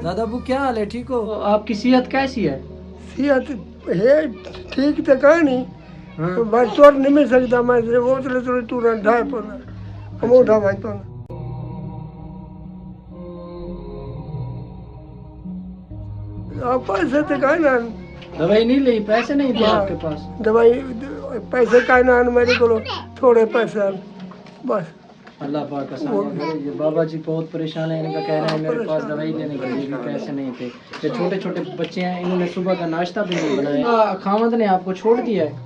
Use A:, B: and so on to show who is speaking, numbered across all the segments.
A: दादा अबू क्या हाल है, ठीक हो? आपकी सेहत कैसी है?
B: सेहत है ठीक तो कहा नहीं।
A: हाँ।
B: बस तोड़ नहीं मिल सकता मैं वो तो टूरा ढाई पाना हम उठा भाई पाना आप पैसे तो कहा ना
A: दवाई नहीं ली, पैसे नहीं थे आपके पास?
B: दवाई पैसे का ना मेरे को थोड़े पैसे बस
A: अल्लाह पाक का साया करे। ये बाबा जी बहुत परेशान है, इनका कह रहे हैं मेरे पास दवाई लेने के लिए भी पैसे नहीं थे। ये छोटे छोटे बच्चे हैं, इन्होंने सुबह का नाश्ता भी नहीं बनाया। खामद ने आपको छोड़ दिया है?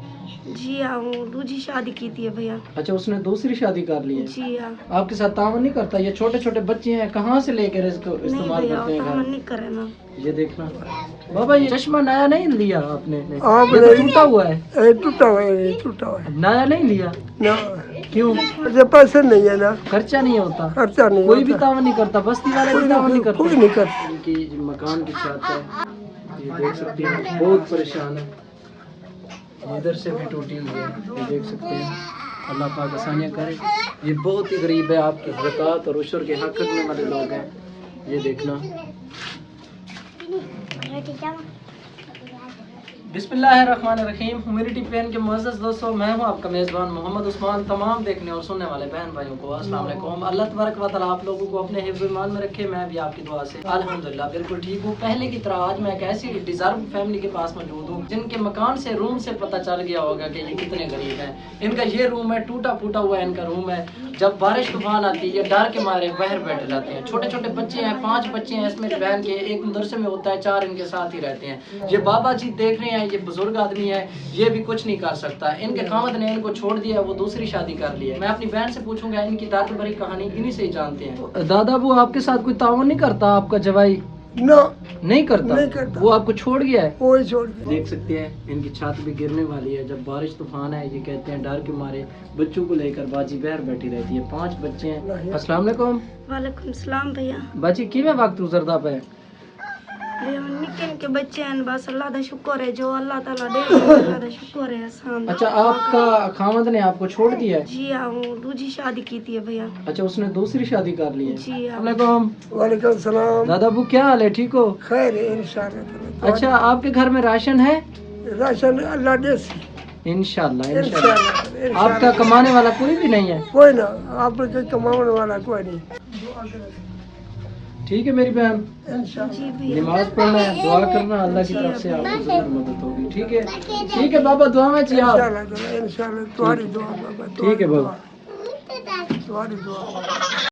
C: जी हाँ, वो दूसरी शादी की थी भैया।
A: अच्छा, उसने दूसरी शादी कर ली है?
C: जी हाँ।
A: आपके साथ तावन नहीं करता? ये छोटे छोटे बच्चे हैं, कहाँ से लेकर इसको
C: नहीं
A: इस्तेमाल
C: भैया,
A: करते हैं
C: तावन
A: घर?
C: नहीं करे ना।
A: ये देखना बाबा, ये चश्मा नया नहीं लिया आपने?
B: आपने
A: ये तो टूटा हुआ है।
B: टूटा हुआ है टूटा हुआ है
A: नया नहीं लिया?
B: ना
A: क्यों?
B: मुझे पैसे नहीं है ना
A: खर्चा नहीं होता?
B: खर्चा नहीं
A: कोई भी
B: होता।
A: तावन नहीं करता? बस्ती वाले भी तावन नहीं करते?
B: कोई नहीं करता।
A: इनकी मकान की छत है, ये देख सकते हैं, बहुत परेशान है। इधर से भी टूटी हुई है, ये देख सकते हैं। अल्लाह पाक आसानियाँ करे। ये बहुत ही गरीब है, आपकी ज़कात और उशर के हक रखने वाले लोग हैं। ये देखना। बिस्मिल्लाहिर्रहमानिर्रहीम। ह्यूमैनिटी पेन के मुअज़्ज़ज़ दोस्तों, मैं हूं आपका मेज़बान मोहम्मद उस्मान। तमाम देखने और सुनने वाले बहन भाइयों को अस्सलाम वालेकुम। अल्लाह तबारक व तआला आप लोगों को अपने हिफ्ज़ ईमान में रखे। मैं भी आपकी दुआ से अल्हम्दुलिल्लाह बिल्कुल ठीक हूँ। पहले की तरह आज मैं एक ऐसी डिज़र्व फैमिली के पास मौजूद हूँ जिनके मकान से रूम से पता चल गया होगा कि ये कितने गरीब हैं। इनका ये रूम है, टूटा फूटा हुआ इनका रूम है। जब बारिश तूफान आती है, ये डर के मारे बाहर बैठ जाते हैं। छोटे छोटे बच्चे हैं, 5 बच्चे हैं इसमें बहन के, एक मदरसे में होता है, 4 इनके साथ ही रहते हैं। ये बाबा जी देख रहे हैं, ये बुजुर्ग आदमी है, ये भी कुछ नहीं कर सकता। इनके खामद ने इनको छोड़ दिया, वो दूसरी शादी कर ली है। मैं अपनी बहन से पूछूंगा इनकी दर्द भरी कहानी, इन्हीं से ही जानते हैं। दादा वो आपके साथ कोई तावन नहीं करता? आपका जवाई
B: ना
A: नहीं करता?
B: नहीं करता।
A: वो आपको छोड़ गया है?
B: कोई छोड़ दिया।
A: देख सकते हैं इनकी छत भी गिरने वाली है। जब बारिश तूफान है, ये कहते हैं डर के मारे बच्चों को लेकर बाजी बाहर बैठी रहती है। 5 बच्चे हैं। अस्सलाम वालेकुम।
C: वालेकुम सलाम भैया।
A: बाजी किवें वक्त गुजरदा पे?
C: भैया निक्के निक्के बच्चे हैं, बस अल्लाह दा शुक्र है, जो अल्लाह ताला दे अल्लाह दा शुक्र है एहसान।
A: अच्छा, आपका खामद ने आपको छोड़ दिया है?
C: जी हाँ, वो दूसरी शादी की थी भैया।
A: अच्छा, उसने दूसरी शादी कर ली है?
C: जी हाँ।
A: वालेकुम।
B: वालेकुम सलाम।
A: दादा अबू क्या हाल है, ठीक हो?
B: खैर है इंशाल्लाह।
A: अच्छा, आपके घर में राशन है?
B: राशन अल्लाह दे सी।
A: इंशाल्लाह
B: इंशाल्लाह,
A: इंशाल्लाह।
B: इंशाल्लाह।
A: आपका कमाने वाला कोई भी नहीं है?
B: कोई ना आप कमाने वाला कोई नहीं।
A: ठीक है मेरी बहन,
B: इंशाल्लाह।
C: जी भैया।
A: नमाज पढ़ना है, दुआ करना, अल्लाह की तरफ से आपको जरूर मदद होगी। ठीक है, ठीक है बाबा, दुआ में चाहिए आप।
B: इंशाल्लाह तुम्हारी दुआ बाबा।
A: ठीक है बाबा।
B: तुम्हारी दुआ।